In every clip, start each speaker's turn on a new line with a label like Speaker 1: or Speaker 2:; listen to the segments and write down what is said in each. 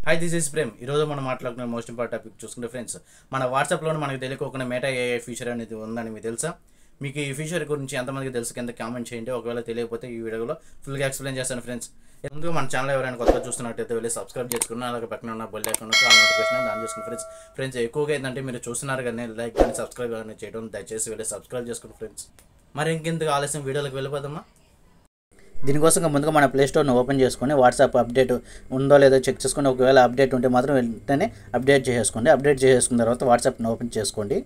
Speaker 1: Hi this is Prem. ఈరోజు మనం మాట్లాడుకున్న మోస్ట్ ఇంపార్టెంట్ టాపిక్ చూసుకుంటే ఫ్రెండ్స్, మన వాట్సాప్లోనే మనకు తెలియకోకుండా మెటా ఏఐ ఫీచర్ అనేది ఉందని మీకు తెలుసా? మీకు ఈ ఫీచర్ గురించి ఎంతమందికి తెలుసు కింద కామెంట్ చేయండి. ఒకవేళ తెలియకపోతే ఈ వీడియోలో ఫుల్గా ఎక్స్ప్లెయిన్ చేస్తాను ఫ్రెండ్స్. ఎందుకు మన ఛానల్ ఎవరైనా కొత్తగా చూస్తున్నట్టయితే వెళ్ళి సబ్స్క్రైబ్ చేసుకున్నా, అలాగే పక్కన ఉన్న bell icon all notification on చేసుకుని ఫ్రెండ్స్ ఎక్కువగా ఏంటంటే మీరు చూస్తున్నారు కానీ లైక్ కానీ సబ్స్క్రైబ్ కానీ చేయడం దయచేసి వెళ్ళి సబ్స్క్రైబ్ చేసుకుని ఫ్రెండ్స్. మరి ఇంకెందుకు ఆలస్యం వీడియోలోకి వెళ్ళిపోదామా? దీనికోసం ముందుగా మన ప్లే స్టోర్ని ఓపెన్ చేసుకొని వాట్సాప్ అప్డేట్ ఉందో లేదో చెక్ చేసుకొని, ఒకవేళ అప్డేట్ ఉంటే మాత్రం వెంటనే అప్డేట్ చేసేసుకోండి. అప్డేట్ చేసేసుకున్న తర్వాత వాట్సాప్ని ఓపెన్ చేసుకోండి.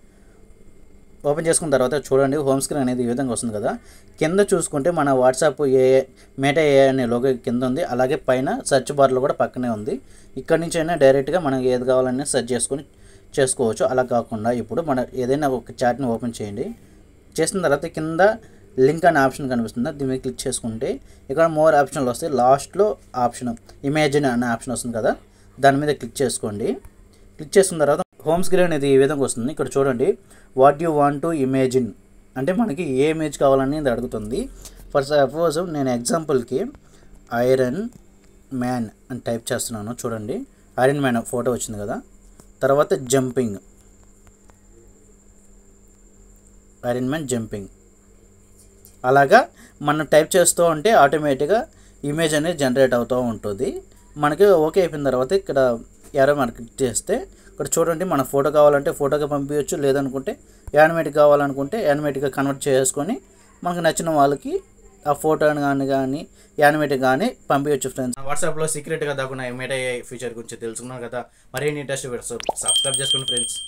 Speaker 1: ఓపెన్ చేసుకున్న తర్వాత చూడండి, హోమ్ స్క్రీన్ అనేది ఈ విధంగా వస్తుంది కదా. కింద చూసుకుంటే మన వాట్సాప్ మెటా ఏఐ అనే లోగో కింద ఉంది, అలాగే పైన సెర్చ్ బార్లో కూడా పక్కనే ఉంది. ఇక్కడ నుంచి అయినా డైరెక్ట్గా మనకి ఏది కావాలన్నా సెర్చ్ చేసుకొని చేసుకోవచ్చు. అలా కాకుండా ఇప్పుడు మన ఏదైనా ఒక చాట్ని ఓపెన్ చేయండి. చేసిన తర్వాత కింద లింక్ అనే ఆప్షన్ కనిపిస్తుంది, దీని మీద క్లిక్ చేసుకుంటే ఇక్కడ మోర్ ఆప్షన్లు వస్తాయి. లాస్ట్లో ఆప్షన్ ఇమేజిన్ అనే ఆప్షన్ వస్తుంది కదా, దాని మీద క్లిక్ చేసుకోండి. క్లిక్ చేసుకున్న తర్వాత హోమ్ స్క్రీన్ అనేది ఈ విధంగా వస్తుంది. ఇక్కడ చూడండి, what you want to imagine అంటే మనకి ఏ ఇమేజ్ కావాలని ఇది అడుగుతుంది. ఫర్ సపోజ్ నేను ఎగ్జాంపుల్కి ఐరన్ మ్యాన్ అని టైప్ చేస్తున్నాను. చూడండి, ఐరన్ మ్యాన్ ఫోటో వచ్చింది కదా. తర్వాత జంపింగ్, ఐరన్ మ్యాన్ జంపింగ్. అలాగా మనం టైప్ చేస్తూ ఉంటే ఆటోమేటిక్గా ఇమేజ్ అనేది జనరేట్ అవుతూ ఉంటుంది. మనకి ఓకే అయిపోయిన తర్వాత ఇక్కడ యారో మార్క్ క్లిక్ చేస్తే ఇక్కడ చూడండి, మన ఫోటో కావాలంటే ఫోటోగా పంపించవచ్చు, లేదనుకుంటే యానిమేటిక్ కావాలనుకుంటే యానిమేటిక్గా కన్వర్ట్ చేసుకొని మనకు నచ్చిన వాళ్ళకి ఆ ఫోటోని కానీ యానిమేటిక్ కానీ పంపించవచ్చు ఫ్రెండ్స్. వాట్సాప్లో సీక్రెట్గా దాక్కున్న మెటా ఏఐ ఫీచర్ గురించి తెలుసుకున్నాం కదా. మరిన్ని ఇంట్రెస్ట్ సబ్స్క్రైబ్ చేసుకోండి ఫ్రెండ్స్.